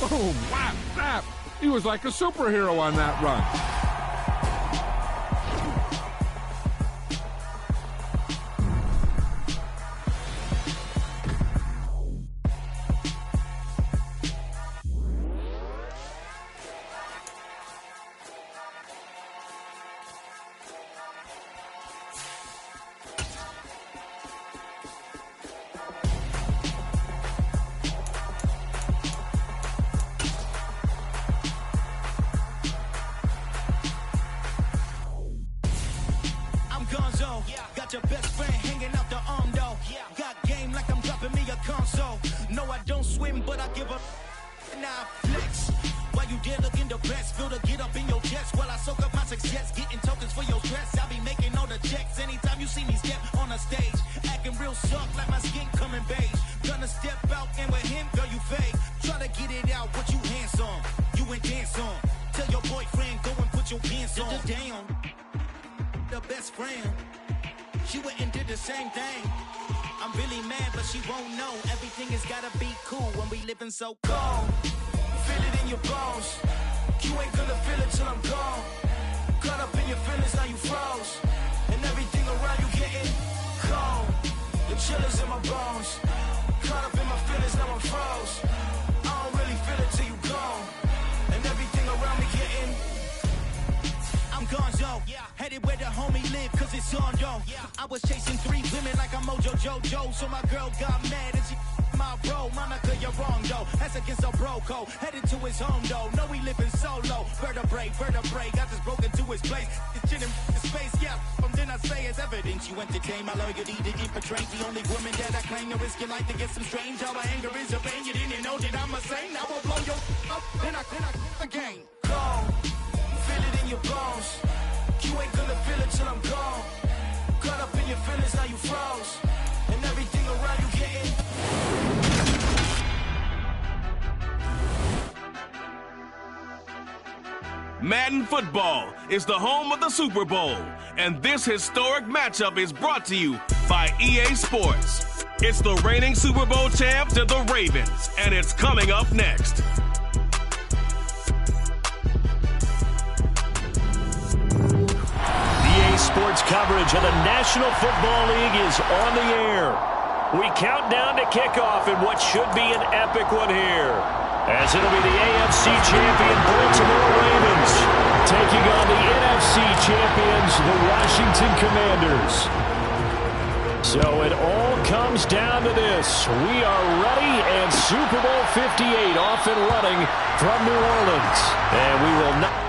Boom, whap, snap. He was like a superhero on that run. Got your best friend hanging out the arm though. Got game like I'm dropping me a console. No, I don't swim, but I give a now flex. While you there looking depressed, feel the get up in your chest while I soak up my success, getting tokens for your stress. I be making all the checks anytime you see me step on a stage, acting real soft like my skin coming beige. Gonna step out and with him, girl, you fake. Try to get it out, what you hands on, you ain't dance on. Tell your boyfriend go and put your pants on. Down, the best friend. She went and did the same thing. I'm really mad, but she won't know. Everything has gotta be cool when we living so cold. Feel it in your bones. You ain't gonna feel it till I'm gone. Caught up in your feelings, now you froze. And everything around you getting cold. The chillers in my bones. Caught up in my feelings, now I'm froze. I don't really feel it till you gone. And everything around me getting I'm gonzo, headed where the homie live, cause it's on, yo. I was chasing 3 women like I'm Mojo Jojo, so my girl got mad and she my bro. Monica, you're wrong, though. That's against a bro code. Headed to his home, though. No, we living solo. Vertebrae, got this broken to his place. It's shit in space, yeah. From then I say it's evidence you entertain my loyalty to infiltrate. The only woman that I claim to risk your life to get some strange. All my anger is a pain. You didn't know that I'm a saint. I will blow your up, then I again. Gone. Feel it in your bones. You ain't gonna feel it till I'm gone. Caught up in your feelings, now you froze. And everything around you getting Madden football is the home of the Super Bowl, and this historic matchup is brought to you by EA Sports. It's the reigning Super Bowl champs and the Ravens, and it's coming up next. EA Sports coverage of the National Football League is on the air. We count down to kickoff in what should be an epic one here, as it'll be the AFC champion Baltimore Ravens taking on the NFC champions, the Washington Commanders. So it all comes down to this. We are ready, and Super Bowl 58 off and running from New Orleans. And we will not...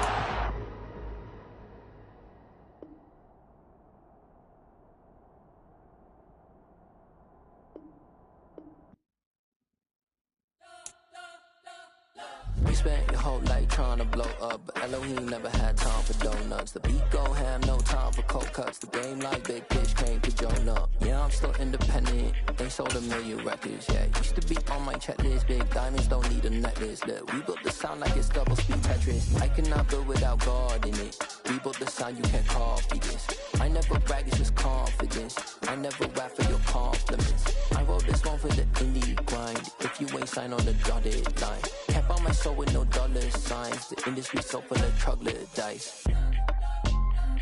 Spent your whole life trying to blow up, but Elohim never had time for donuts. The beat gon' have no time for cold cuts. The game like Big Pitch came to Jonah. Yeah, I'm still independent. They sold 1 million records. Yeah, used to be on my checklist. Big diamonds don't need a necklace. Look, we built the sound like it's double speed Tetris. I cannot build without God in it. We built the sound, you can't copy this. I never brag, it's just confidence. I never rap for your compliments. I wrote this one for the indie grind. If you ain't signed on the dotted line, can't buy my soul with no dollar signs. The industry so full of troglodytes.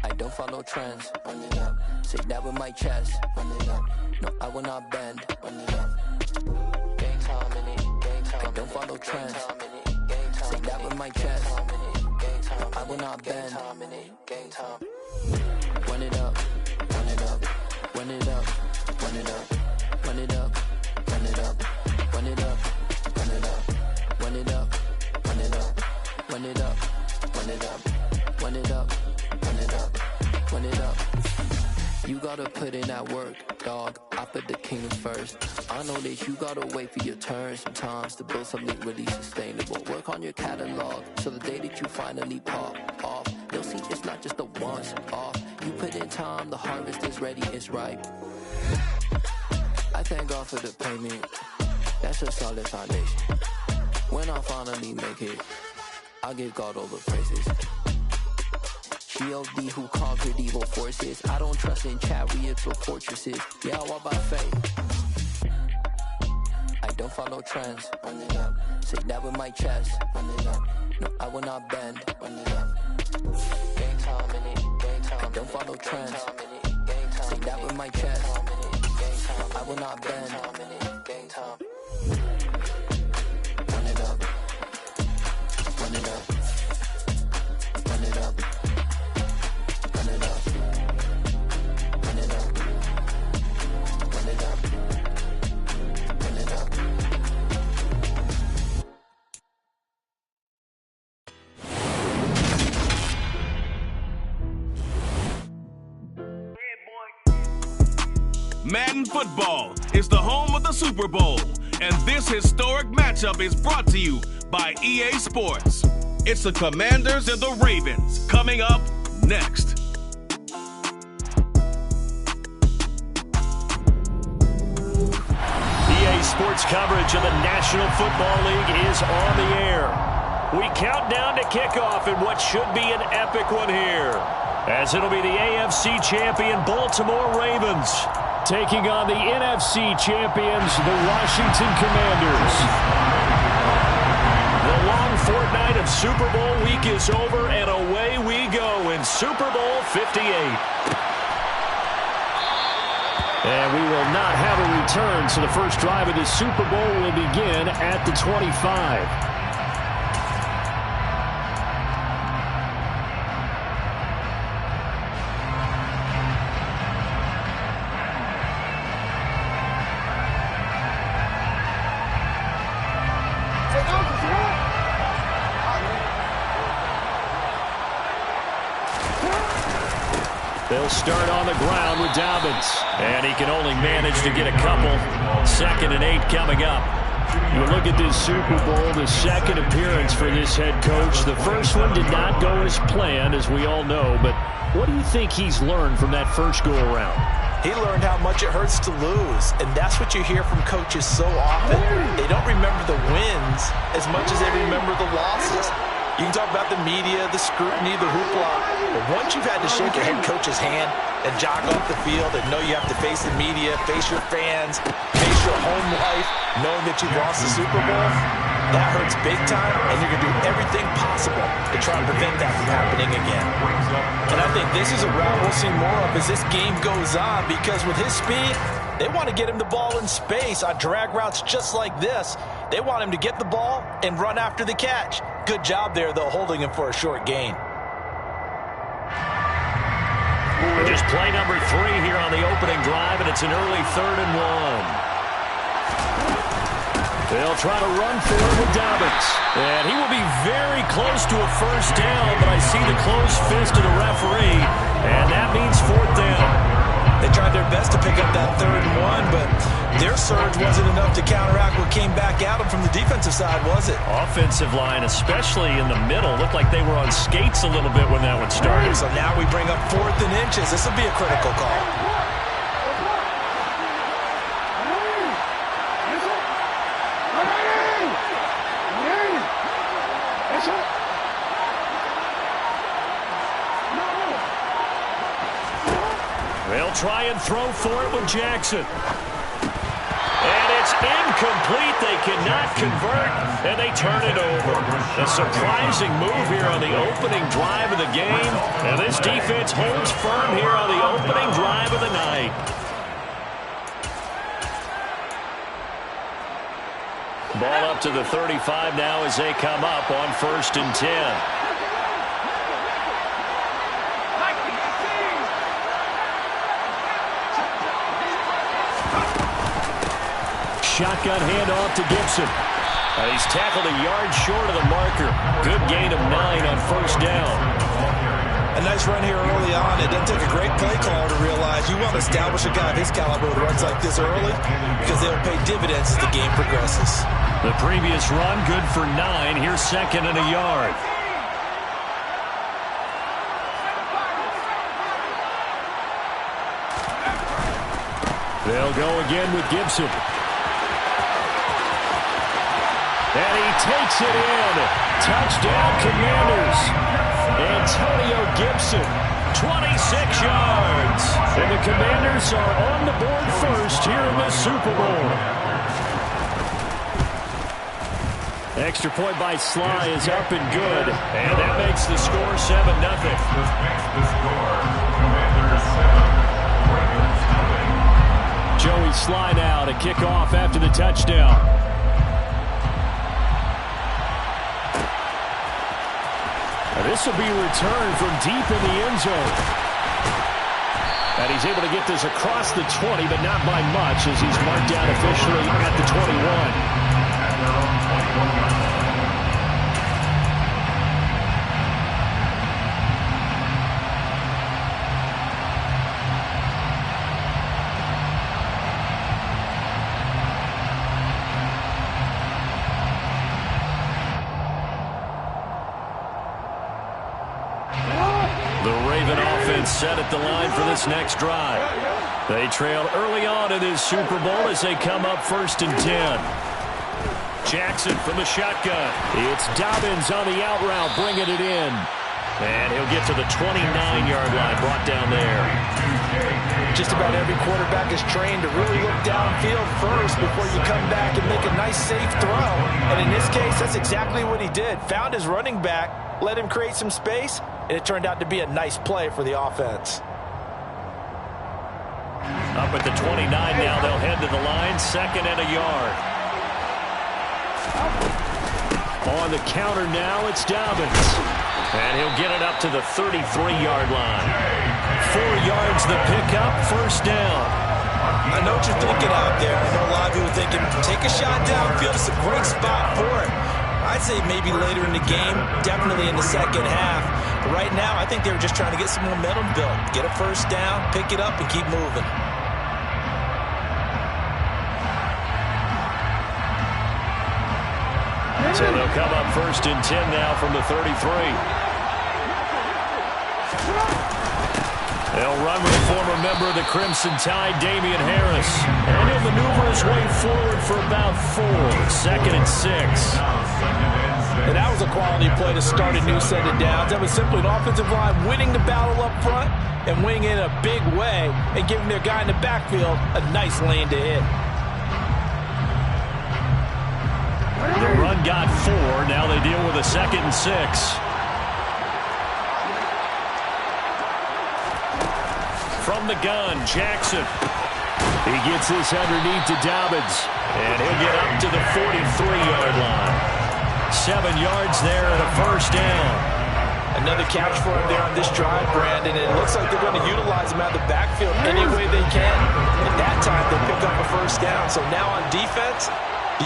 I don't follow trends. Run it up. Say that with my chest. Run it up. No, I will not bend. Run it up. Gang time in it. Gang time. I don't follow trends. Say that with my chest. No, I will not bend. Gang time. Run it up. Run it up. Run it up. Run it up. Run it up. Run it up. Run it up. Run it up. Run it up. Run it up. Run it up. Run it up. Run it up. Run it up. Run it up. You gotta put in that work, dog. I put the kingdom first. I know that you gotta wait for your turn sometimes to build something really sustainable. Work on your catalog, so the day that you finally pop off, you'll see it's not just a once off. You put in time, the harvest is ready, it's ripe. I thank God for the payment. That's a solid foundation. When I finally make it, I'll give God all the praises. G.O.D. who conquered evil forces. I don't trust in chariots or fortresses. Yeah, I walk by faith. I don't follow trends. Run it up. Say that with my chest. Run it up. No, I will not bend. Run it up. Game time in it. Game time. I don't follow trends. Say that with my chest. I will not bend. Game time. Run it up. Run it up. Run it up. Run it up. Run it up. Run it up. Run it up. Madden football is the home of the Super Bowl, and this historic matchup is brought to you by EA Sports. It's the Commanders and the Ravens coming up next. EA Sports coverage of the National Football League is on the air. We count down to kickoff in what should be an epic one here, as it'll be the AFC champion Baltimore Ravens taking on the NFC champions, the Washington Commanders. The long fortnight of Super Bowl week is over, and away we go in Super Bowl 58. And we will not have a return, so the first drive of the Super Bowl will begin at the 25. They'll start on the ground with Dobbins. And he can only manage to get a couple. 2nd and 8 coming up. You look at this Super Bowl, the second appearance for this head coach. The first one did not go as planned, as we all know. But what do you think he's learned from that first go-around? He learned how much it hurts to lose, and that's what you hear from coaches so often. They don't remember the wins as much as they remember the losses. You can talk about the media, the scrutiny, the hoopla, but once you've had to shake a head coach's hand and jog off the field and know you have to face the media, face your fans, face your home life, knowing that you've lost the Super Bowl, that hurts big time, and you're going to do everything possible to try to prevent that from happening again. And I think this is a route we'll see more of as this game goes on, because with his speed, they want to get him the ball in space on drag routes just like this. They want him to get the ball and run after the catch. Good job there, though, holding him for a short gain. Just play number 3 here on the opening drive, and it's an early 3rd and 1. They'll try to run for it with Dobbins. And he will be very close to a first down, but I see the closed fist of the referee, and that means 4th down. They tried their best to pick up that 3rd and 1, but their surge wasn't enough to counteract what came back at them from the defensive side, was it? Offensive line, especially in the middle, looked like they were on skates a little bit when that one started. So now we bring up 4th and inches. This will be a critical call. They'll try and throw for it with Jackson. And it's incomplete. They cannot convert, and they turn it over. A surprising move here on the opening drive of the game. And this defense holds firm here on the opening drive of the night. Ball up to the 35 now as they come up on 1st and 10. Shotgun handoff to Gibson. He's tackled a yard short of the marker. Good gain of 9 on 1st down. A nice run here early on. It doesn't take a great play caller to realize you want to establish a guy of his caliber with runs like this early, because they'll pay dividends as the game progresses. The previous run, good for 9. Here's 2nd and a yard. They'll go again with Gibson. And he takes it in. Touchdown, Commanders. Antonio Gibson, 26 yards. And the Commanders are on the board first here in the Super Bowl. Extra point by Sly is up and good. And that makes the score 7-0. Joey Sly now to kick off after the touchdown. This will be returned from deep in the end zone. And he's able to get this across the 20, but not by much, as he's marked down officially at the 21. Set at the line for this next drive. They trailed early on in this Super Bowl as they come up 1st and 10. Jackson from the shotgun. It's Dobbins on the out route, bringing it in. And he'll get to the 29-yard line, brought down there. Just about every quarterback is trained to really look downfield first before you come back and make a nice, safe throw. And in this case, that's exactly what he did. Found his running back, let him create some space, and it turned out to be a nice play for the offense. Up at the 29 now, they'll head to the line, 2nd and a yard. On the counter now, it's Dobbins. And he'll get it up to the 33-yard line. 4 yards the pickup, 1st down. I know what you're thinking out there. I know a lot of people thinking, take a shot downfield. It's a great spot for it. I'd say maybe later in the game, definitely in the second half. But right now, I think they were just trying to get some momentum built. Get a 1st down, pick it up, and keep moving. So they'll come up 1st and 10 now from the 33. They'll run with a former member of the Crimson Tide, Damian Harris. And he'll maneuver his way forward for about 4. 2nd and 6. And that was a quality play to start a new set of downs. That was simply an offensive line winning the battle up front and winning in a big way and giving their guy in the backfield a nice lane to hit. The run got 4. Now they deal with a 2nd and 6. From the gun, Jackson. He gets this underneath to Dobbins. And he'll get up to the 43-yard line. 7 yards there and a 1st down. Another catch for him there on this drive, Brandon. It looks like they're going to utilize him out of the backfield any way they can. At that time, they pick up a 1st down. So now on defense,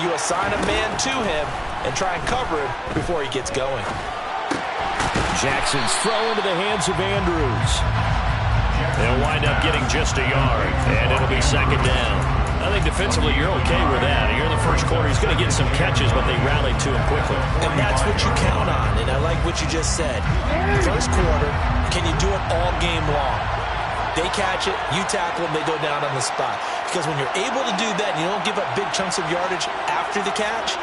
you assign a man to him and try and cover him before he gets going. Jackson's throw into the hands of Andrews. They'll wind up getting just a yard, and it'll be 2nd down. I think defensively you're okay with that. Here in the 1st quarter, he's going to get some catches, but they rallied to him quickly. And that's what you count on, and I like what you just said. 1st quarter, can you do it all game long? They catch it, you tackle them, they go down on the spot. Because when you're able to do that and you don't give up big chunks of yardage after the catch,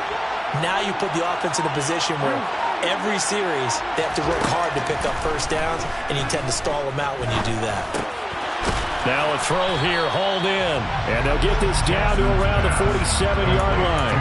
now you put the offense in a position where every series they have to work hard to pick up 1st downs, and you tend to stall them out when you do that. Now a throw here, hauled in. And they'll get this down to around the 47-yard line.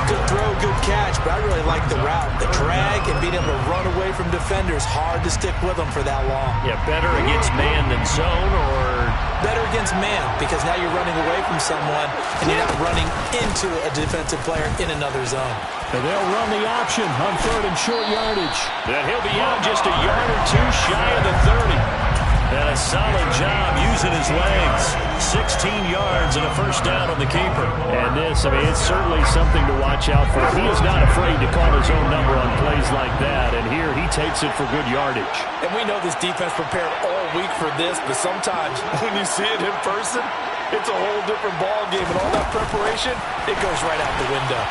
Good throw, good catch, but I really like the route. The drag and being able to run away from defenders, hard to stick with them for that long. Yeah, better against man than zone, or? Better against man, because now you're running away from someone and you're not running into a defensive player in another zone. And they'll run the option on 3rd and short yardage. Then he'll be out just a yard or 2 shy of the 30. And a solid job using his legs. 16 yards and a 1st down on the keeper. And this, I mean, it's certainly something to watch out for. He is not afraid to call his own number on plays like that. And here he takes it for good yardage. And we know this defense prepared all week for this, but sometimes when you see it in person, it's a whole different ball game. And all that preparation, it goes right out the window.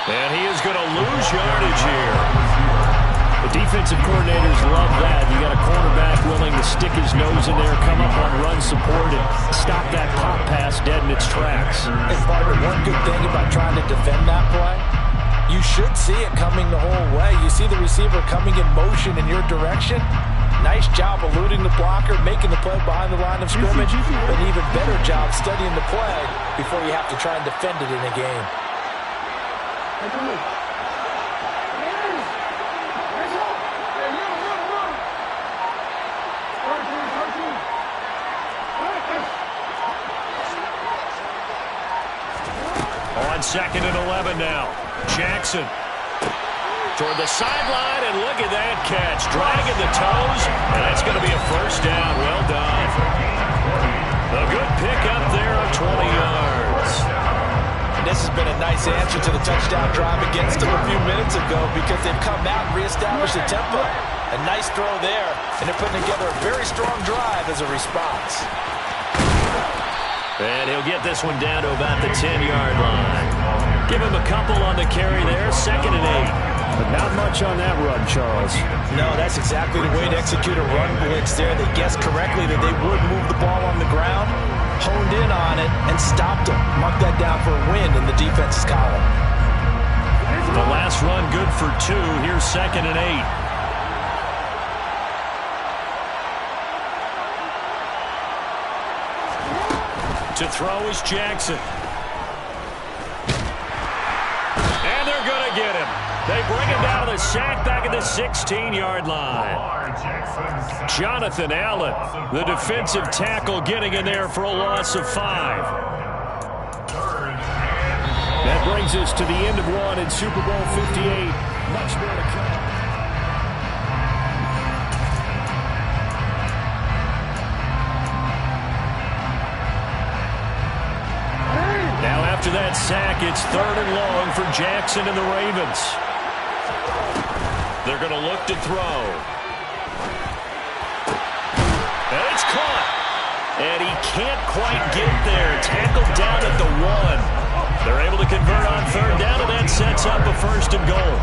And he is going to lose yardage here. The defensive coordinators love that. You got a cornerback willing to stick his nose in there, come up on run support, and stop that pop pass dead in its tracks. And partner, one good thing about trying to defend that play, you should see it coming the whole way. You see the receiver coming in motion in your direction. Nice job eluding the blocker, making the play behind the line of scrimmage, but an even better job studying the play before you have to try and defend it in a game. On 2nd and 11 now. Jackson toward the sideline, and look at that catch. Dragging the toes, and that's going to be a first down. Well done. A good pick up there of 20 yards. And this has been a nice answer to the touchdown drive against them a few minutes ago because they've come out and reestablished the tempo. A nice throw there, and they're putting together a very strong drive as a response. And he'll get this one down to about the 10-yard line. Give him a couple on the carry there, 2nd and 8. But not much on that run, Charles. No, that's exactly the way to execute a run blitz there. They guessed correctly that they would move the ball on the ground, honed in on it, and stopped them. Mark that down for a win in the defense's column. The last run good for 2. Here's 2nd and 8. To throw is Jackson. And they're going to get him. They bring him down to the sack back at the 16-yard line. Jonathan Allen, the defensive tackle, getting in there for a loss of 5. That brings us to the end of one in Super Bowl 58. Much more to come. After that sack, it's 3rd and long for Jackson and the Ravens. They're going to look to throw. And it's caught. And he can't quite get there. Tackled down at the 1. They're able to convert on 3rd down, and that sets up a 1st and goal.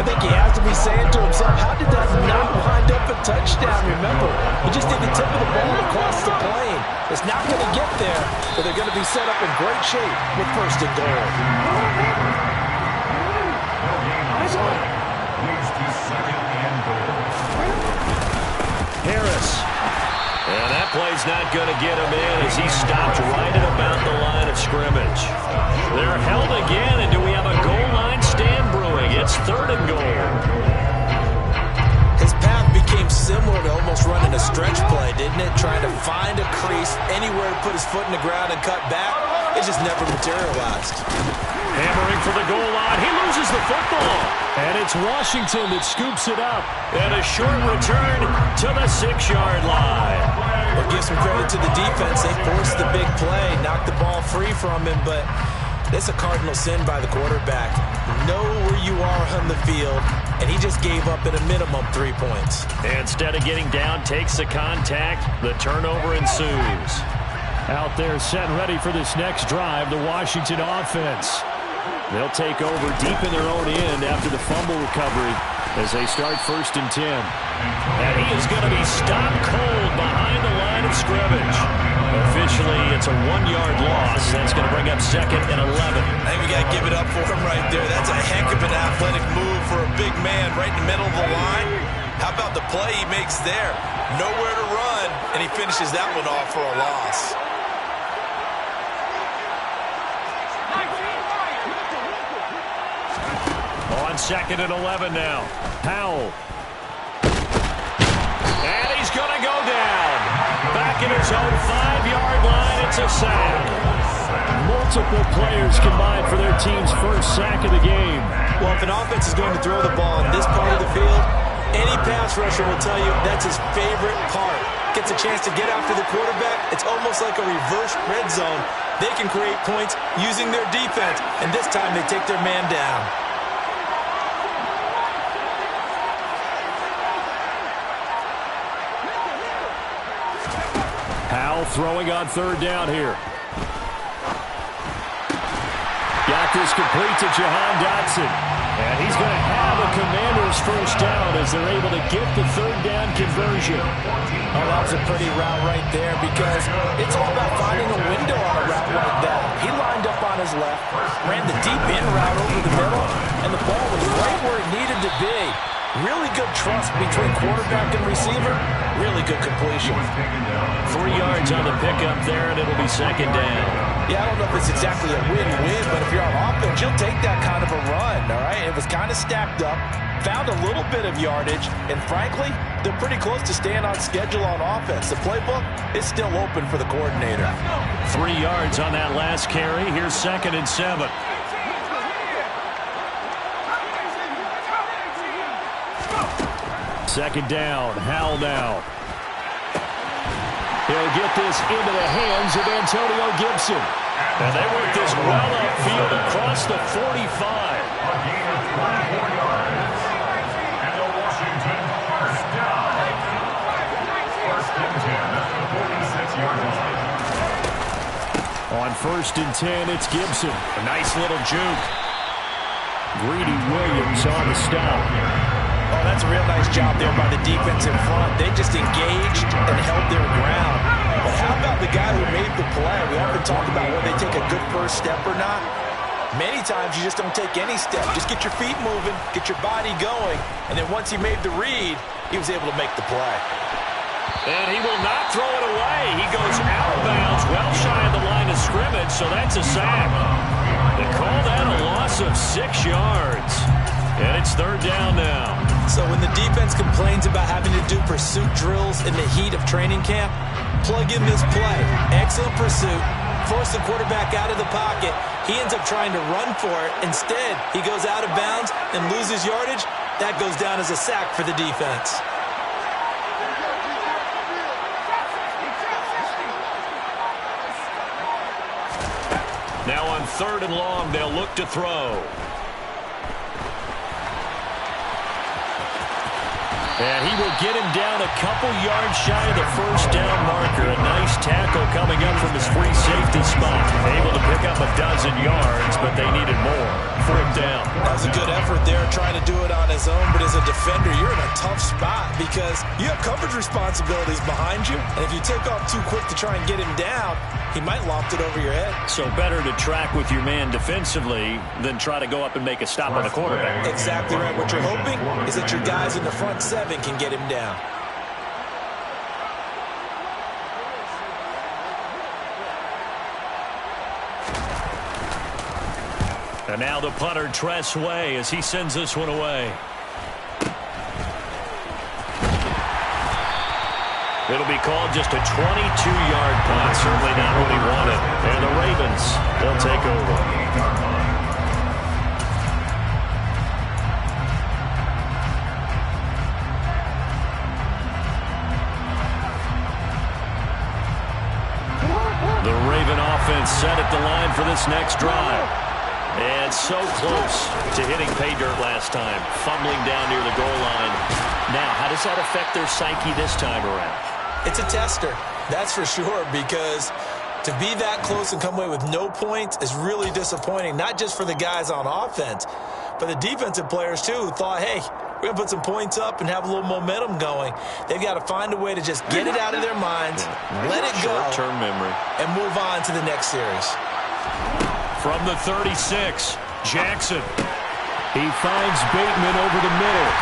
I think he has to be saying to himself, how did that not wind up a touchdown? Remember, he just did the tip of the ball across the plane. It's not going to get there, but they're going to be set up in great shape with 1st and goal. Harris. And that play's not going to get him in as he stopped right at about the line of scrimmage. They're held again, and do we have a goal line stand brewing? It's 3rd and goal. His path became similar to almost running a stretch play, didn't it? Trying to find a crease, anywhere to put his foot in the ground and cut back. It just never materialized. Hammering for the goal line. He loses the football. And it's Washington that scoops it up. And a short return to the 6-yard line. Well, give some credit to the defense. They forced the big play, knocked the ball free from him, but it's a cardinal sin by the quarterback. Know where you are on the field, and he just gave up at a minimum 3 points. Instead of getting down, takes the contact. The turnover ensues. Out there set and ready for this next drive, the Washington offense. They'll take over deep in their own end after the fumble recovery as they start 1st and 10. And he is going to be stopped cold behind the line of scrimmage. Officially, it's a 1-yard loss. That's going to bring up 2nd and 11. I think we got to give it up for him right there. That's a heck of an athletic move for a big man right in the middle of the line. How about the play he makes there? Nowhere to run, and he finishes that one off for a loss. On 2nd and 11 now. Powell. And he's going to go down. Back in his own 5-yard line, it's a sack. Multiple players combined for their team's first sack of the game. Well, if an offense is going to throw the ball in this part of the field, any pass rusher will tell you that's his favorite part. Gets a chance to get after the quarterback. It's almost like a reverse red zone. They can create points using their defense, and this time they take their man down. Powell throwing on 3rd down here. Got this complete to Jahan Dotson. And he's going to have a Commander's first down as they're able to get the 3rd down conversion. Oh, that was a pretty route right there because it's all about finding a window on a route like that. He lined up on his left, ran the deep in route over the middle, and the ball was right where it needed to be. Really good trust between quarterback and receiver. Really good completion. 3 yards on the pickup there, and it'll be 2nd down. Yeah, I don't know if it's exactly a win-win, but if you're on offense, you'll take that kind of a run. was kind of stacked up, found a little bit of yardage, and frankly, they're pretty close to staying on schedule on offense. The playbook is still open for the coordinator. 3 yards on that last carry. Here's 2nd and 7. Second down. Howell now. He'll get this into the hands of Antonio Gibson. And they work this well upfield across the 45. And the Washington first down. First and 10 at the 46-yard line. On 1st and 10, it's Gibson. A nice little juke. Greedy Williams on the stop. Oh, that's a real nice job there by the defense in front. They just engaged and held their ground. But how about the guy who made the play? We often talk about whether they take a good first step or not. Many times you just don't take any step. Just get your feet moving, get your body going, and then once he made the read, he was able to make the play. And he will not throw it away. He goes out of bounds, well shy of the line of scrimmage, so that's a sack. They call that a loss of 6 yards. And it's 3rd down now. So when the defense complains about having to do pursuit drills in the heat of training camp, plug in this play. Excellent pursuit. Force the quarterback out of the pocket. He ends up trying to run for it. Instead, he goes out of bounds and loses yardage. That goes down as a sack for the defense. Now on 3rd and long, they'll look to throw. And he will get him down a couple yards shy of the first down marker. A nice tackle coming up from his free safety spot. Able to pick up a dozen yards, but they needed more. 4th down. That was a good effort there, trying to do it on his own. But as a defender, you're in a tough spot because you have coverage responsibilities behind you. And if you take off too quick to try and get him down, he might loft it over your head. So better to track with your man defensively than try to go up and make a stop on the quarterback. Exactly right. What you're hoping is that your guys in the front 7 can get him down. And now the punter, Tress Way, as he sends this one away. It'll be called just a 22-yard punt. Certainly not what he wanted. And the Ravens will take over. The Raven offense set at the line for this next drive. And so close to hitting pay dirt last time. Fumbling down near the goal line. Now, how does that affect their psyche this time around? It's a tester, that's for sure, because to be that close and come away with no points is really disappointing, not just for the guys on offense, but the defensive players, too, who thought, hey, we're going to put some points up and have a little momentum going. They've got to find a way to just get it out of their minds, let it go, short-term memory, and move on to the next series. From the 36, Jackson. He finds Bateman over the middle.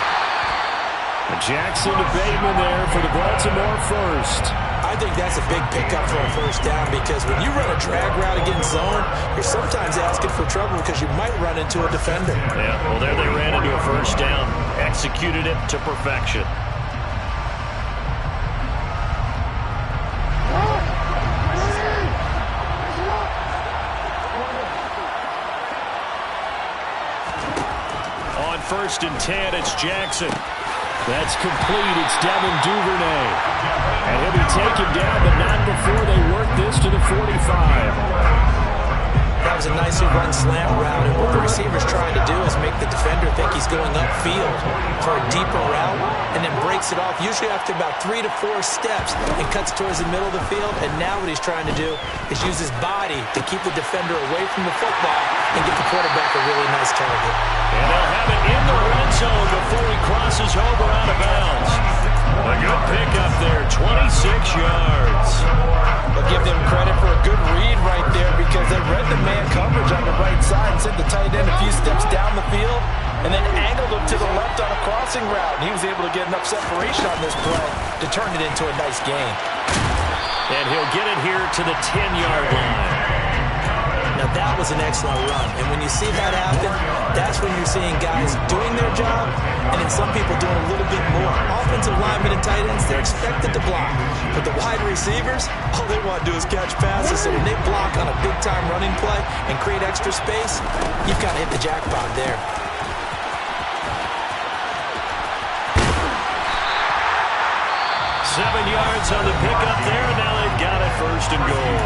Jackson to Bateman there for the Baltimore first. I think that's a big pickup for a first down because when you run a drag route against zone, you're sometimes asking for trouble because you might run into a defender. Yeah, well, there they ran into a first down. Executed it to perfection. On 1st and 10, it's Jackson. That's complete. It's Devin Duvernay. And he'll be taken down, but not before they work this to the 45. That was a nicely run slant route, and what the receiver's trying to do is make the defender think he's going upfield for a deeper route, and then breaks it off, usually after about 3 to 4 steps, and cuts towards the middle of the field, and now what he's trying to do is use his body to keep the defender away from the football and get the quarterback a really nice target. And they'll have it in the red zone before he crosses over out of bounds. A good pickup there, 26 yards. I'll give them credit for a good read right there because they read the man coverage on the right side and sent the tight end a few steps down the field and then angled him to the left on a crossing route. And he was able to get enough separation on this play to turn it into a nice gain. And he'll get it here to the 10-yard line. Now, that was an excellent run. And when you see that happen, that's That's when you're seeing guys doing their job and then some people doing a little bit more. Offensive linemen and tight ends, they're expected to block. But the wide receivers, all they want to do is catch passes. So when they block on a big-time running play and create extra space, you've got to hit the jackpot there. Seven yards on the pickup there, and now they've got it first and goal.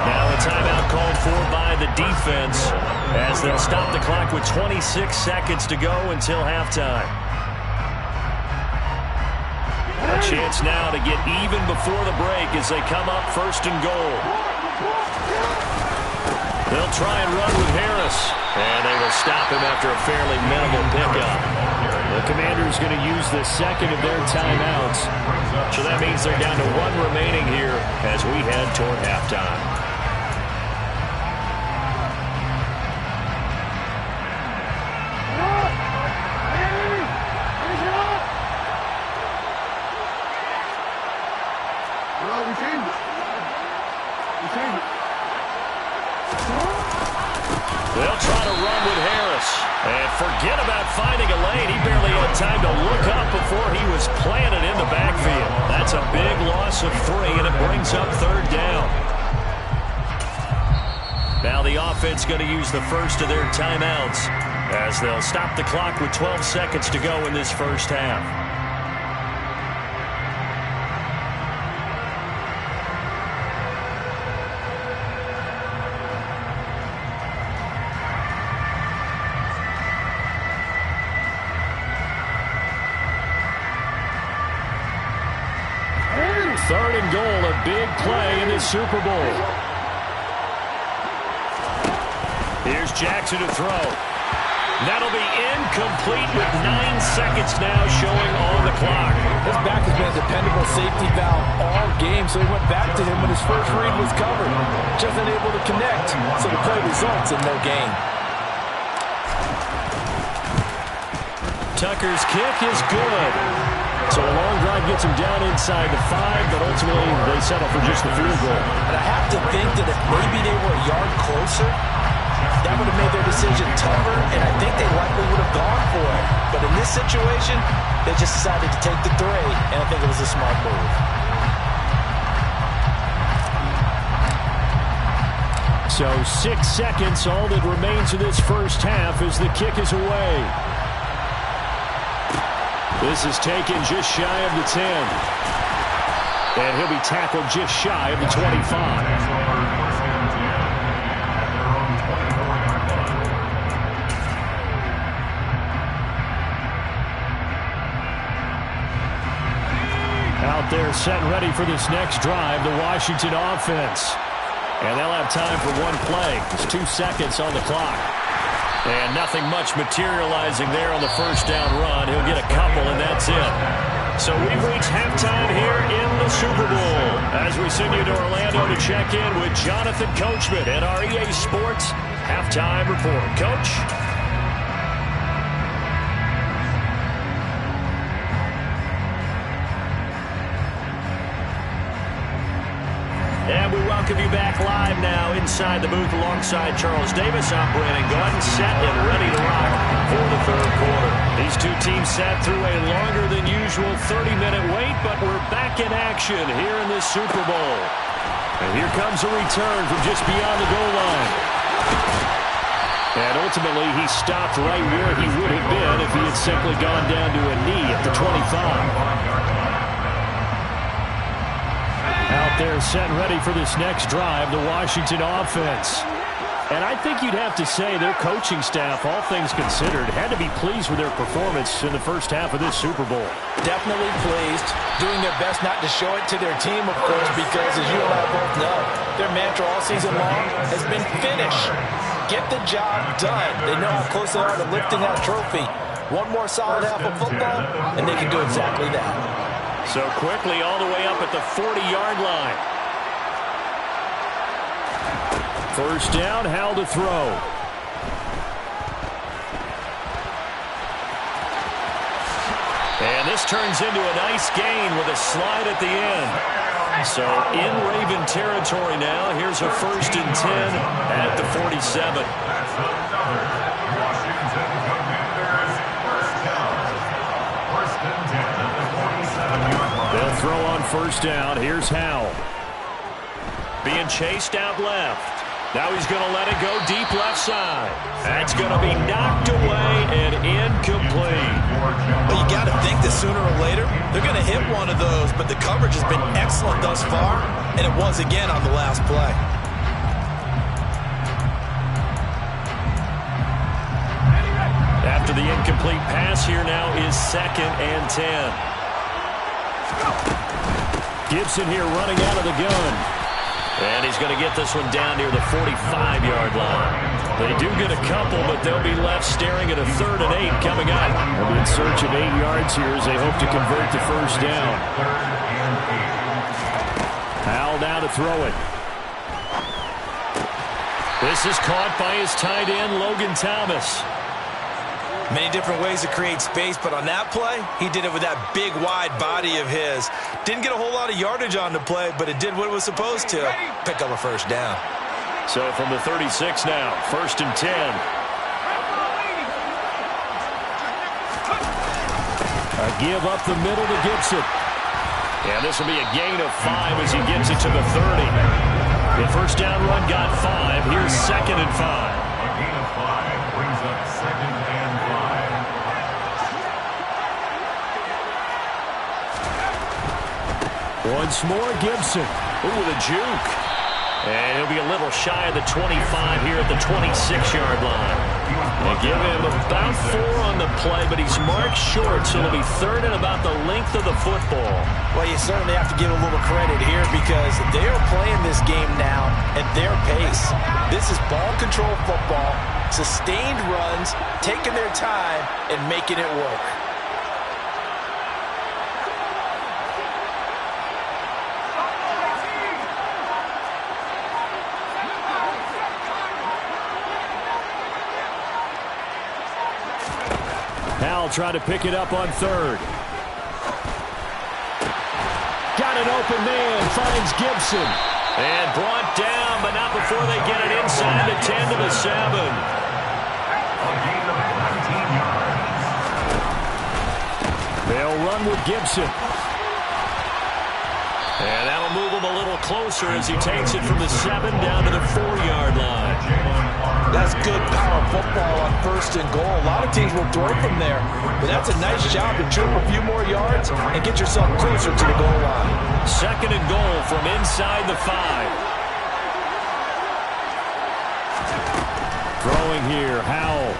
Now a timeout called for by the defense as they'll stop the clock with 26 seconds to go until halftime. A chance now to get even before the break as they come up first and goal. They'll try and run with Harris, and they will stop him after a fairly minimal pickup. The Commanders going to use the second of their timeouts. So that means they're down to one remaining here as we head toward halftime. They'll try to run with Harris. And forget about finding a lane. He barely had time to look up before he was planted in the backfield. That's a big loss of 3, and it brings up third down. Now the offense going to use the first of their timeouts as they'll stop the clock with 12 seconds to go in this first half. Third and goal, a big play in the Super Bowl. Here's Jackson to throw. That'll be incomplete with 9 seconds now showing on the clock. His back has been a dependable safety valve all game, so he went back to him when his first read was covered. Just unable to connect, so the play results in no gain. Tucker's kick is good. So a long drive gets him down inside the 5, but ultimately they settle for just the field goal. And I have to think that if maybe they were a yard closer, that would have made their decision tougher, and I think they likely would have gone for it. But in this situation, they just decided to take the 3, and I think it was a smart move. So 6 seconds, all that remains of this first half as the kick is away. This is taken just shy of the 10. And he'll be tackled just shy of the 25. Out there set and ready for this next drive, the Washington offense. And they'll have time for one play. There's 2 seconds on the clock. And nothing much materializing there on the first down run. He'll get a couple, and that's it. So we've reached halftime here in the Super Bowl as we send you to Orlando to check in with Jonathan Coachman at our EA Sports Halftime Report. Coach? And we welcome you back live now inside the booth alongside Charles Davis. I'm Brandon Gordon, set and ready to rock for the third quarter. These two teams sat through a longer than usual 30-minute wait, but we're back in action here in this Super Bowl. And here comes a return from just beyond the goal line. And ultimately, he stopped right where he would have been if he had simply gone down to a knee at the 25. Out there set and ready for this next drive, the Washington offense. And I think you'd have to say their coaching staff, all things considered, had to be pleased with their performance in the first half of this Super Bowl. Definitely pleased, doing their best not to show it to their team, of course, because as you and I both know, their mantra all season long has been finish. Get the job done. They know how close they are to lifting that trophy. One more solid half of football, and they can do exactly that. So quickly all the way up at the 40-yard line. First down, Howell to throw. And this turns into a nice gain with a slide at the end. So in Raven territory now, here's a 1st and 10 at the 47. first down. Here's Howell. Being chased out left. Now he's going to let it go deep left side. That's going to be knocked away and incomplete. Well, you got to think that sooner or later they're going to hit one of those, but the coverage has been excellent thus far, and it was again on the last play. After the incomplete pass, here now is 2nd and 10. Gibson here running out of the gun. And he's going to get this one down near the 45-yard line. They do get a couple, but they'll be left staring at a 3rd and 8 coming up. They'll be in search of 8 yards here as they hope to convert the first down. Howell down to throw it. This is caught by his tight end, Logan Thomas. Many different ways to create space, but on that play, he did it with that big, wide body of his. Didn't get a whole lot of yardage on the play, but it did what it was supposed to. Pick up a first down. So from the 36 now, 1st and 10. A give up the middle to Gibson. And this will be a gain of 5 as he gets it to the 30. The first down run got 5. Here's 2nd and 5. A gain of 5 brings up 2nd and 5. Once more, Gibson. Ooh, with a juke. And he'll be a little shy of the 25 here at the 26-yard line. They give him about 4 on the play, but he's marked short, so it'll be 3rd and about the length of the football. Well, you certainly have to give a little credit here because they are playing this game now at their pace. This is ball control football, sustained runs, taking their time, and making it work. Howell trying to pick it up on 3rd. Got an open man, finds Gibson. And brought down, but not before they get it inside the 10 to the 7. A gain of 19 yards. They'll run with Gibson. And that'll move him a little closer as he takes it from the 7 down to the 4-yard line. That's good power football on 1st and goal. A lot of teams will throw from there, but that's a nice job to trim a few more yards and get yourself closer to the goal line. 2nd and goal from inside the 5. Throwing here, Howell.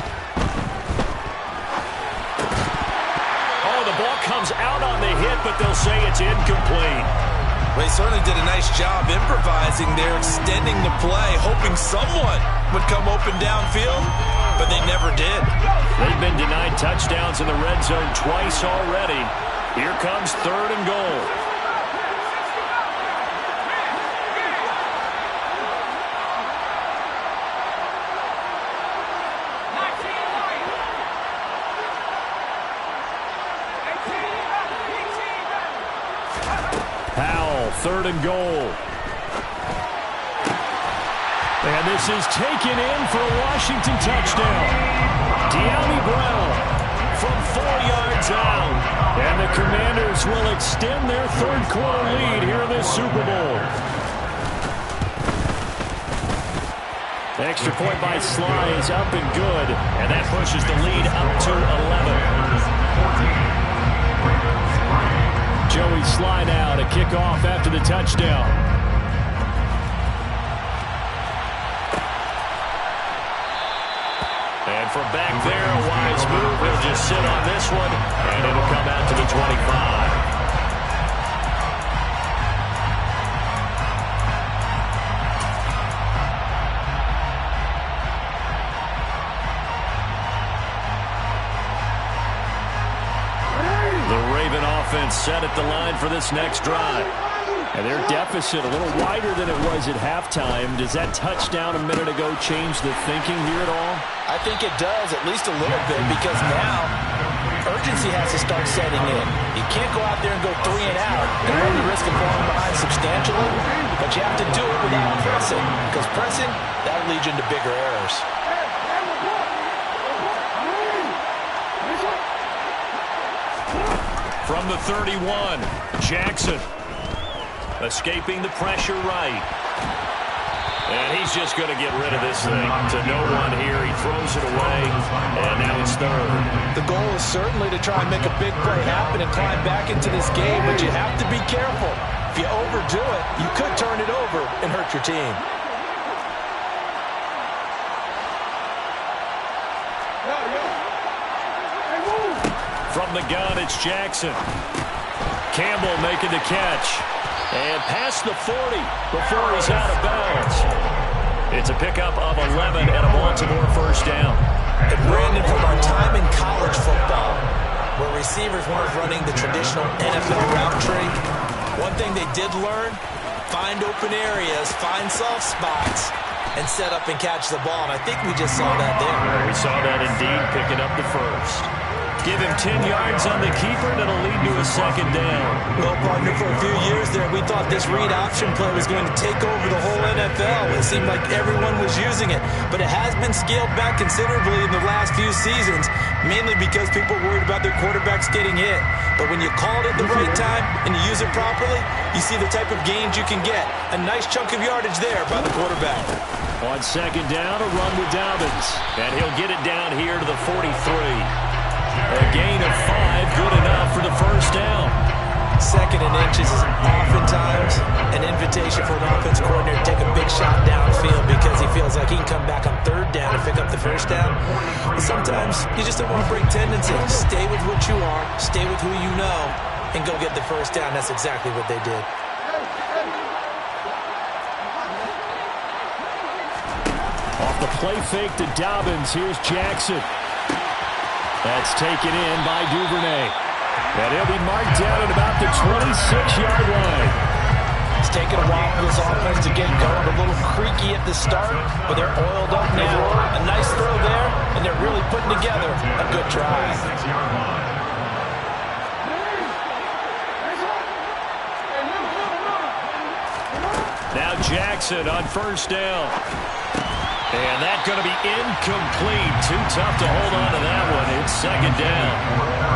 Oh, the ball comes out on the hit, but they'll say it's incomplete. They certainly did a nice job improvising there, extending the play, hoping someone would come open downfield, but they never did. They've been denied touchdowns in the red zone twice already. Here comes 3rd and goal. Howell, 3rd and goal. And this is taken in for a Washington touchdown. De'Ami Brown from 4 yards out. And the Commanders will extend their 3rd quarter lead here in this Super Bowl. Extra point by Sly is up and good. And that pushes the lead up to 11. Joey Sly now to kick off after the touchdown. And from back there, a wise move. He'll just sit on this one, and it'll come out to the 25. Set at the line for this next drive. And their deficit a little wider than it was at halftime. Does that touchdown a minute ago change the thinking here at all? I think it does, at least a little bit, because now urgency has to start setting in. You can't go out there and go 3 and out and run the risk of falling behind substantially, but you have to do it without pressing, because pressing, that'll lead you into bigger errors. From the 31, Jackson. Escaping the pressure right. And he's just going to get rid of this thing to no one here. He throws it away, and now it's third. The goal is certainly to try and make a big play happen and climb back into this game, but you have to be careful. If you overdo it, you could turn it over and hurt your team. From the gun, it's Jackson. Campbell making the catch. And past the 40 before he's out of bounds. It's a pickup of 11 and a Baltimore first down. And Brandon, from our time in college football, where receivers weren't running the traditional NFL route tree, one thing they did learn, find open areas, find soft spots, and set up and catch the ball. And I think we just saw that there. We saw that indeed, picking up the first. Give him 10 yards on the keeper, and it'll lead to a second down. Well, partner, for a few years there, we thought this read option play was going to take over the whole NFL. It seemed like everyone was using it. But it has been scaled back considerably in the last few seasons, mainly because people are worried about their quarterbacks getting hit. But when you call it at the right time and you use it properly, you see the type of gains you can get. A nice chunk of yardage there by the quarterback. On second down, a run with Dobbins. And he'll get it down here to the 43. A gain of 5, good enough for the first down. Second and inches is oftentimes an invitation for an offense coordinator to take a big shot downfield because he feels like he can come back on third down and pick up the first down. But sometimes you just don't want to break tendency. Stay with what you are, stay with who you know, and go get the first down. That's exactly what they did. Off the play fake to Dobbins, here's Jackson. That's taken in by Duvernay. And he'll be marked down at about the 26-yard line. It's taken a while for this offense to get going. A little creaky at the start, but they're oiled up now. A nice throw there, and they're really putting together a good drive. Now Jackson on first down. And that's going to be incomplete. Too tough to hold on to that one. It's second down.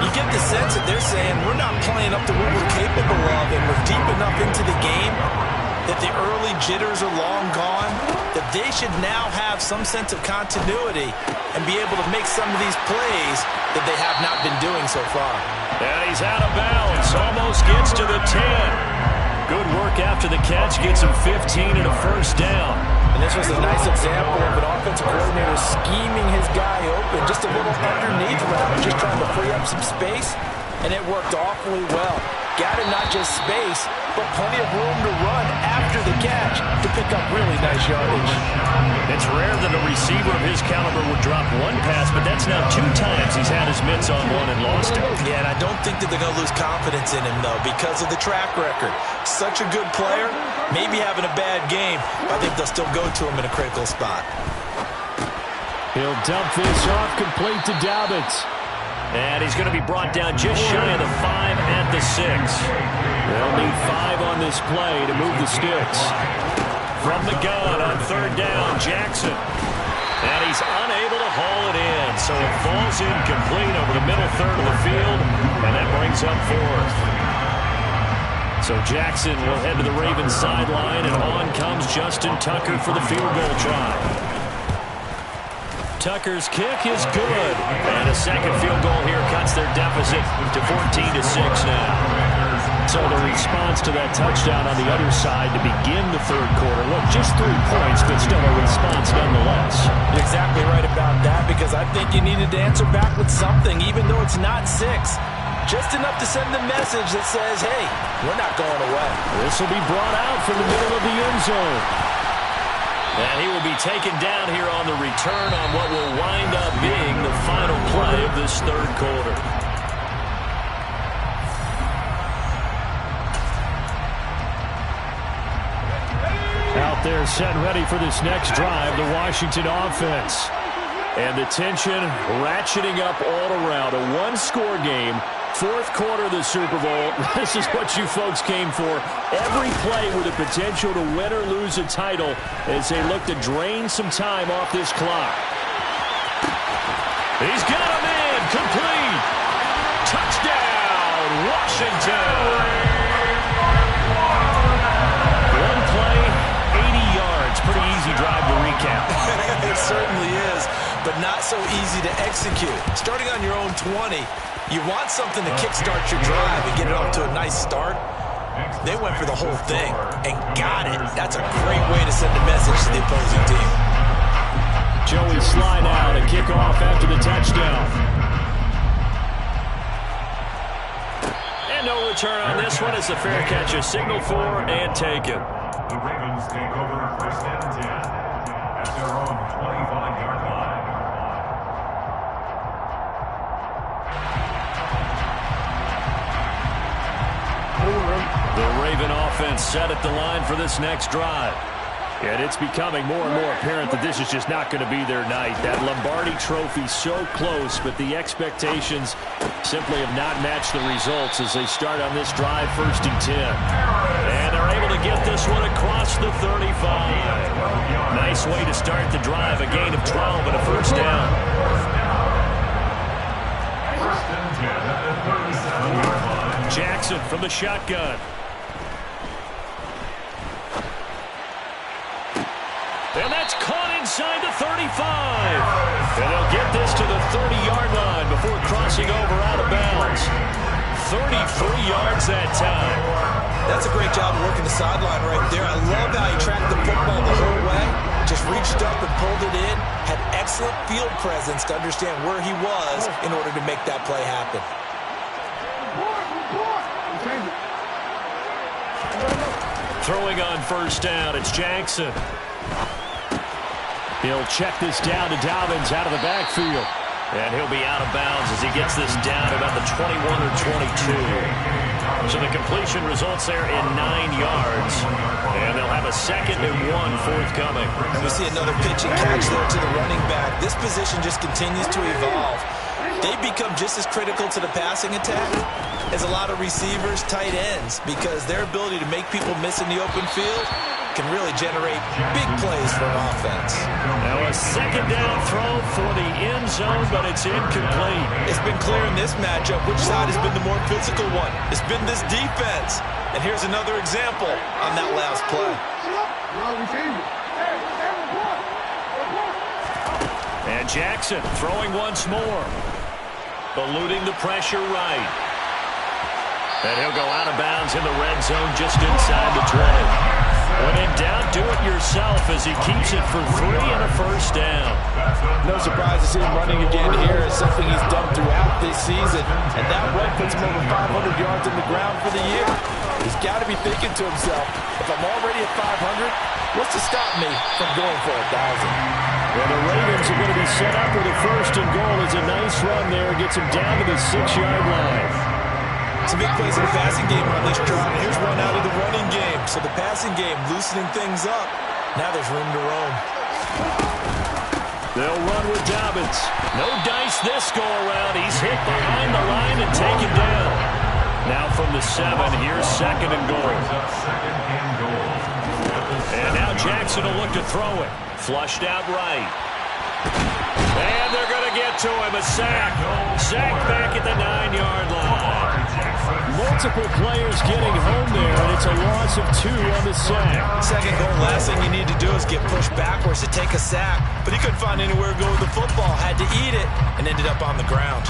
You get the sense that they're saying we're not playing up to what we're capable of, and we're deep enough into the game that the early jitters are long gone, that they should now have some sense of continuity and be able to make some of these plays that they have not been doing so far. And he's out of bounds. Almost gets to the 10. Good work after the catch. Gets him 15 and a first down. And this was a nice example of an offensive coordinator scheming his guy open, just a little underneath route, just trying to free up some space, and it worked awfully well. Got him not just space, but plenty of room to run after the catch to pick up really nice yardage. It's rare that a receiver of his caliber would drop one pass, but that's now 2 times he's had his mitts on one and lost it. Yeah, and I don't think that they're going to lose confidence in him, though, because of the track record. Such a good player, maybe having a bad game, but I think they'll still go to him in a critical spot. He'll dump this off complete to Dobbins. And he's going to be brought down just shy of the 5 at the 6. They'll need 5 on this play to move the sticks. From the gun on third down, Jackson. And he's unable to haul it in, so it falls incomplete over the middle third of the field, and that brings up 4th. So Jackson will head to the Ravens sideline, and on comes Justin Tucker for the field goal try. Tucker's kick is good. And a second field goal here cuts their deficit to 14-6 now. So the response to that touchdown on the other side to begin the third quarter. Look, just 3 points, but still a response nonetheless. You're exactly right about that, because I think you needed to answer back with something, even though it's not 6. Just enough to send the message that says, hey, we're not going away. This will be brought out from the middle of the end zone. And he will be taken down here on the return on what will wind up being the final play of this third quarter. Out there set ready for this next drive, the Washington offense. And the tension ratcheting up all around. A 1-score game. 4th quarter of the Super Bowl. This is what you folks came for. Every play with the potential to win or lose a title as they look to drain some time off this clock. He's got him in. Complete. Touchdown, Washington. handicap. It certainly is, but not so easy to execute. Starting on your own 20, you want something to kickstart your drive and get it off to a nice start. They went for the whole thing and got it. That's a great way to send a message to the opposing team. Joey slide out and kick off after the touchdown. And no return on this one. It's a fair catch, a signal for and taken. The Ravens take over 1st and 10 at their own 25-yard line. The Raven offense set at the line for this next drive. And it's becoming more and more apparent that this is just not going to be their night. That Lombardi trophy so close, but the expectations simply have not matched the results as they start on this drive 1st and 10. And they're able to get this one across the 35. Nice way to start the drive, a gain of 12 and a 1st down. 1st and 10 at the 37-yard line. Jackson from the shotgun. And that's caught inside the 35. And they'll get this to the 30-yard line before crossing over out of bounds. 33 yards that time. That's a great job of working the sideline right there. I love how he tracked the football the whole way. Just reached up and pulled it in. Had excellent field presence to understand where he was in order to make that play happen. Throwing on 1st down, it's Jackson. He'll check this down to Dobbins out of the backfield. And he'll be out of bounds as he gets this down about the 21 or 22. So the completion results there in 9 yards. And they'll have a 2nd and 1 forthcoming. And we see another pitch and catch there to the running back. This position just continues to evolve. They become just as critical to the passing attack as a lot of receivers, tight ends, because their ability to make people miss in the open field can really generate big plays for an offense. Now a 2nd down throw for the end zone, but it's incomplete. It's been clear in this matchup which side has been the more physical one. It's been this defense. And here's another example on that last play. And Jackson throwing once more. Eluding the pressure right. And he'll go out of bounds in the red zone just inside the 20. When in doubt, do it yourself as he keeps it for 3 and a 1st down. No surprise to see him running again here. It's something he's done throughout this season. And that run puts him over 500 yards in the ground for the year. He's got to be thinking to himself, if I'm already at 500, what's to stop me from going for 1,000? Well, the Ravens are going to be set up with a 1st and goal. It's a nice run there. Gets him down to the 6-yard line. Some big plays in the passing game on this drive. Here's one out of the running game. So the passing game loosening things up. Now there's room to roam. They'll run with Dobbins. No dice this go around. He's hit behind the line and taken down. Now from the 7, here's 2nd and goal. And now Jackson will look to throw it. Flushed out right. And they're going to get to him. A sack. Sack back at the 9-yard line. Multiple players getting home there, and it's a loss of 2 on the sack. 2nd goal, last thing you need to do is get pushed backwards to take a sack. But he couldn't find anywhere to go with the football. Had to eat it and ended up on the ground.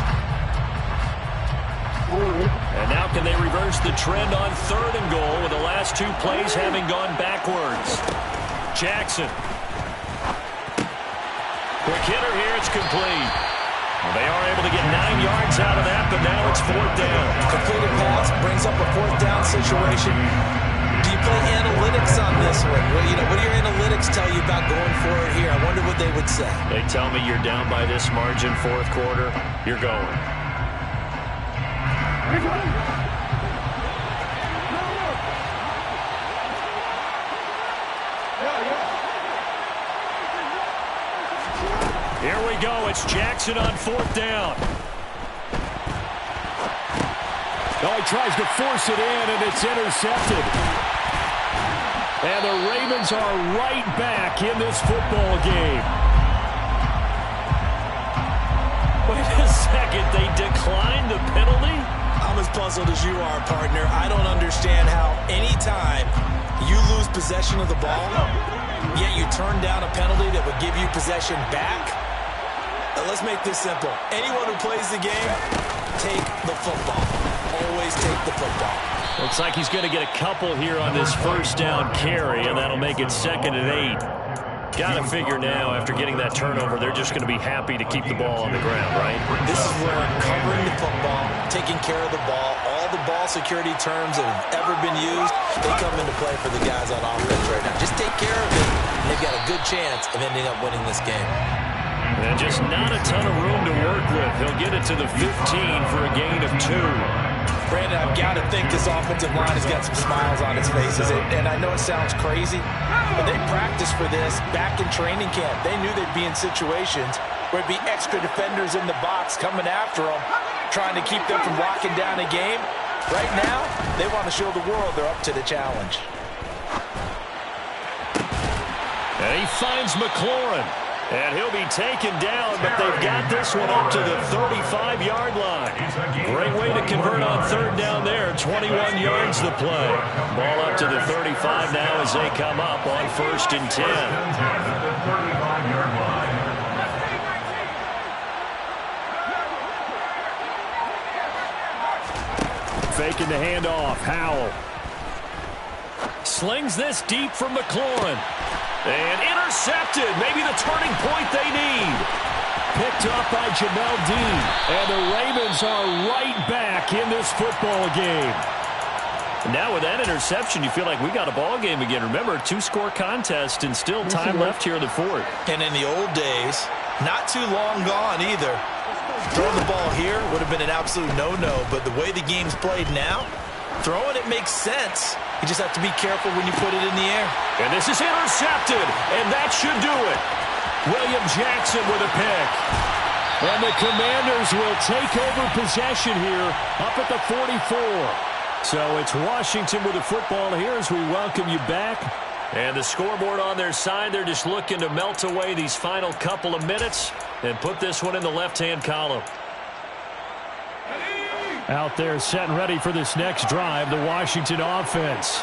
And now can they reverse the trend on 3rd and goal with the last 2 plays having gone backwards? Jackson. Quick hitter here, it's complete. Well, they are able to get 9 yards out of that, but now it's 4th down. Completed pass brings up a 4th down situation. Do you play analytics on this one? Well, what do your analytics tell you about going for it here? I wonder what they would say. They tell me you're down by this margin 4th quarter, you're going. Here we go. It's Jackson on 4th down. Oh, he tries to force it in, and it's intercepted. And the Ravens are right back in this football game. Wait a second. They declined the penalty? I'm as puzzled as you are, partner. I don't understand how any time you lose possession of the ball, yet you turn down a penalty that would give you possession back? Let's make this simple. Anyone who plays the game, take the football. Always take the football. Looks like he's going to get a couple here on this first down carry, and that'll make it 2nd and 8. Got to figure now, after getting that turnover, they're just going to be happy to keep the ball on the ground, right? This is where covering the football, taking care of the ball, all the ball security terms that have ever been used, they come into play for the guys on offense right now. Just take care of it, and they've got a good chance of ending up winning this game. And just not a ton of room to work with. He'll get it to the 15 for a gain of 2. Brandon, I've got to think this offensive line has got some smiles on its faces. And I know it sounds crazy, but they practiced for this back in training camp. They knew they'd be in situations where it'd be extra defenders in the box coming after them, trying to keep them from locking down a game. Right now, they want to show the world they're up to the challenge. And he finds McLaurin. And he'll be taken down, but they've got this one up to the 35-yard line. Great way to convert on 3rd down there. 21 yards the play. Ball up to the 35 now as they come up on 1st and 10. Faking the handoff. Howell slings this deep from McLaurin. And intercepted. Maybe the turning point they need. Picked up by Jamel Dean. And the Ravens are right back in this football game. Now with that interception, you feel like we got a ball game again. Remember, 2-score contest and still time left here in the 4th. And in the old days, not too long gone either, throwing the ball here would have been an absolute no-no. But the way the game's played now, throwing it makes sense. You just have to be careful when you put it in the air. And this is intercepted, and that should do it. William Jackson with a pick. And the Commanders will take over possession here up at the 44. So it's Washington with the football here as we welcome you back. And the scoreboard on their side, they're just looking to melt away these final couple of minutes and put this one in the left-hand column. Out there set and ready for this next drive, the Washington offense.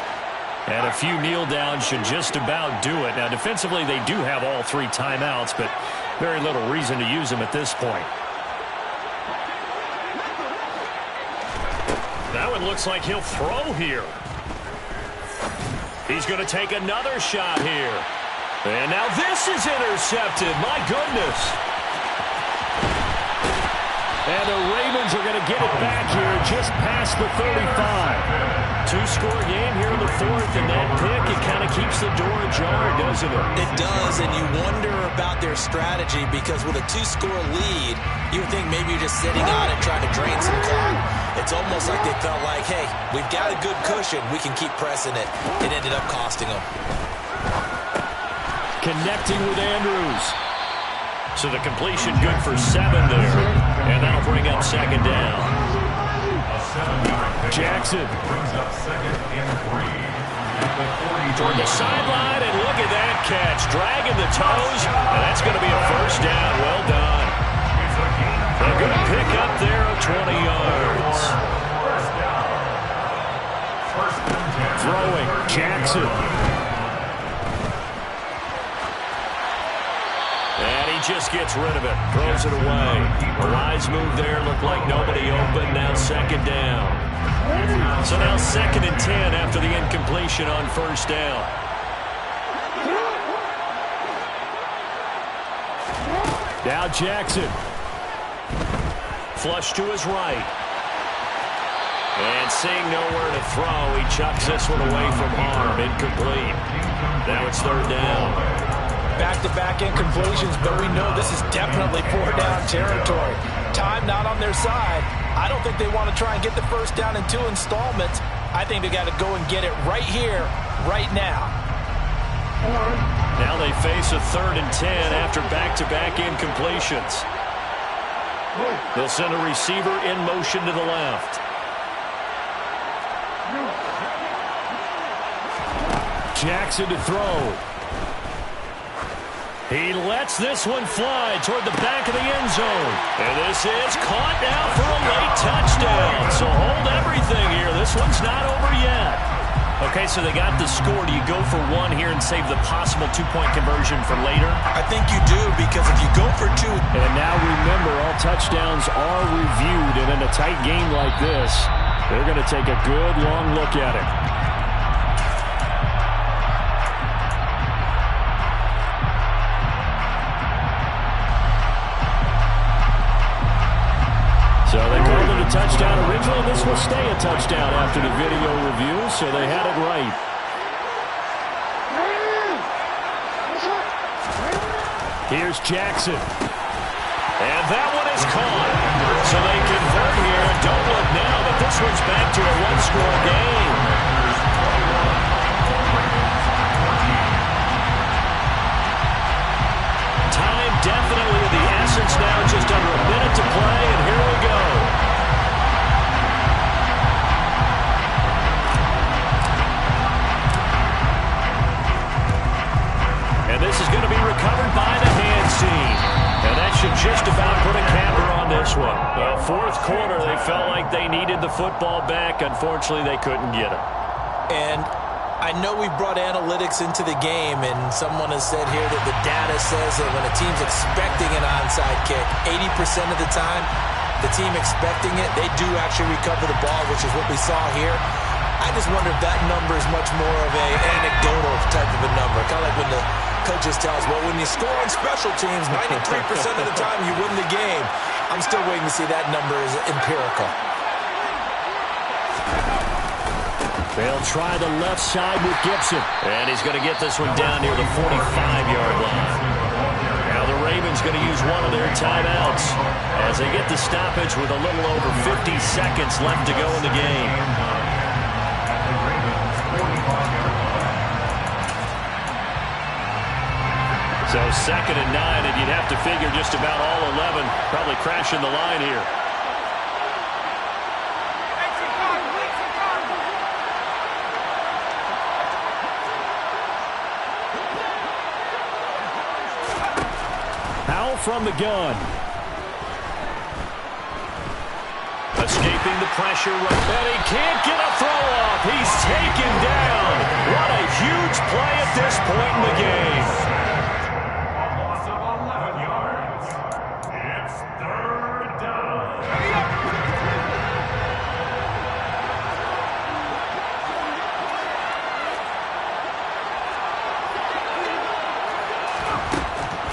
And a few kneel downs should just about do it. Now, defensively, they do have all 3 timeouts, but very little reason to use them at this point. That one looks like he'll throw here. He's going to take another shot here. And now this is intercepted. My goodness. And the Ravens are going to get it back here just past the 35. 2-score game here in the 4th, and that pick, it kind of keeps the door ajar, doesn't it? It does, and you wonder about their strategy because with a 2-score lead, you would think maybe you're just sitting on it trying to drain some clock. It's almost like they felt like, hey, we've got a good cushion. We can keep pressing it. It ended up costing them. Connecting with Andrews. So the completion good for 7 there. And that'll bring up 2nd down. Jackson. Brings up 2nd and 3. Toward the sideline, and look at that catch. Dragging the toes, and that's going to be a 1st down. Well done. They're going to pick up there at 20 yards. Throwing, Jackson. And he just gets rid of it. Throws it away. A wise move there. Looked like nobody open. Now 2nd down. So now 2nd and 10 after the incompletion on 1st down. Now Jackson. Flush to his right. And seeing nowhere to throw, he chucks this one away from harm. Incomplete. Now it's 3rd down. Back-to-back incompletions, but we know this is definitely 4-down territory. Time not on their side. I don't think they want to try and get the 1st down in 2 installments. I think they got to go and get it right here, right now. Now they face a 3rd and 10 after back-to-back incompletions. They'll send a receiver in motion to the left. Jackson to throw. He lets this one fly toward the back of the end zone. And this is caught now for a late touchdown. So hold everything here. This one's not over yet. Okay, so they got the score. Do you go for one here and save the possible two-point conversion for later? I think you do, because if you go for two... And now remember, all touchdowns are reviewed, and in a tight game like this, they're going to take a good long look at it. So they called it a touchdown originally. This will stay a touchdown after the video review, so they had it right. Here's Jackson. And that one is caught. So they convert here. Don't look now, but this one's back to a one-score game. Time definitely of the essence now. Just under a minute to play, and here we go. And this is going to be recovered by the hands team. And that should just about put a capper on this one. Well, fourth quarter, they felt like they needed the football back. Unfortunately, they couldn't get it. And I know we brought analytics into the game, and someone has said here that the data says that when a team's expecting an onside kick, 80% of the time, the team expecting it, they do actually recover the ball, which is what we saw here. I just wonder if that number is much more of an anecdotal type of a number. Kind of like when the coaches tell us, well, when you score on special teams, 93% of the time you win the game. I'm still waiting to see that number is empirical. They'll try the left side with Gibson. And he's going to get this one down near the 45-yard line. Now the Ravens going to use one of their timeouts as they get the stoppage with a little over 50 seconds left to go in the game. So 2nd and 9, and you'd have to figure just about all 11 probably crashing the line here. From the gun. Escaping the pressure, and he can't get a throw off. He's taken down. What a huge play at this point in the game. A loss of 11 yards. It's 3rd down.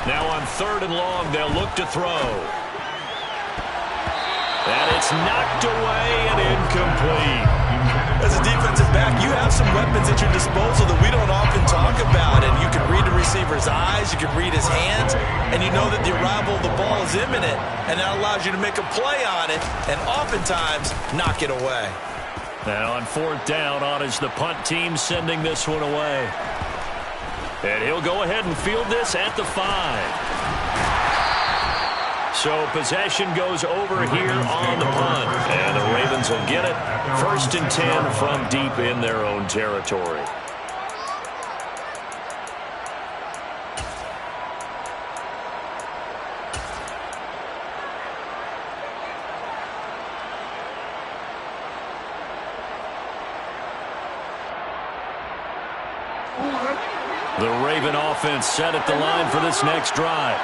Now on 3rd and long, they'll look to throw. And it's knocked away and incomplete. As a defensive back, you have some weapons at your disposal that we don't often talk about. And you can read the receiver's eyes, you can read his hands, and you know that the arrival of the ball is imminent. And that allows you to make a play on it and oftentimes knock it away. And on 4th down, on is the punt team sending this one away. And he'll go ahead and field this at the 5. So possession goes over here on the punt. And the Ravens will get it. 1st and 10 from deep in their own territory. The Raven offense set at the line for this next drive.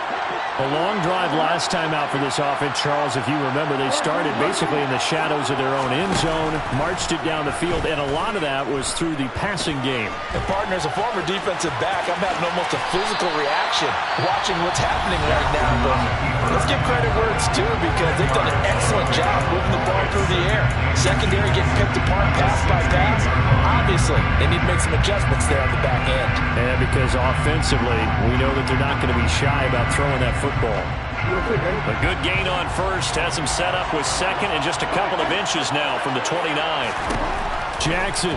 A long drive last time out for this offense, Charles. If you remember, they started basically in the shadows of their own end zone, marched it down the field, and a lot of that was through the passing game. And partner, as a former defensive back, I'm having almost a physical reaction watching what's happening right now. But let's give credit where it's due, because they've done an excellent job moving the ball through the air. Secondary getting picked apart pass by pass. Obviously, they need to make some adjustments there on the back end. And because offensively, we know that they're not going to be shy about throwing that football. A good gain on 1st. Has him set up with 2nd and just a couple of inches now from the 29. Jackson.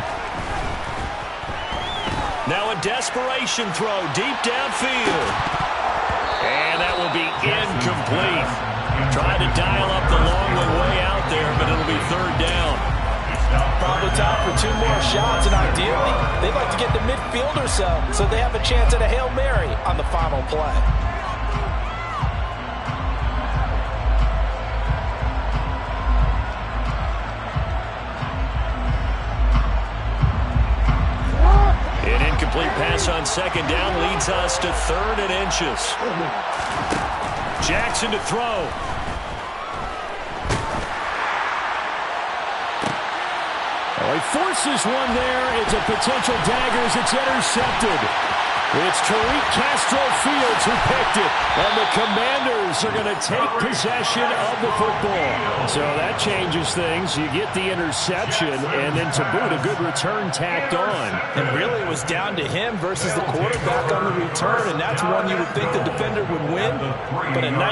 Now a desperation throw deep downfield. And that will be incomplete. Trying to dial up the long one way out there, but it'll be 3rd down. Probably time for 2 more shots, and ideally, they'd like to get to midfield or so they have a chance at a Hail Mary on the final play. pass on second down leads us to 3rd and inches. Jackson to throw. He forces one there. It's a potential dagger as it's intercepted. It's Tariq Castro Fields who picked it. And the Commanders are going to take possession of the football. So that changes things. You get the interception, and then to boot, a good return tacked on. And really it was down to him versus the quarterback on the return, and that's one you would think the defender would win. But a nice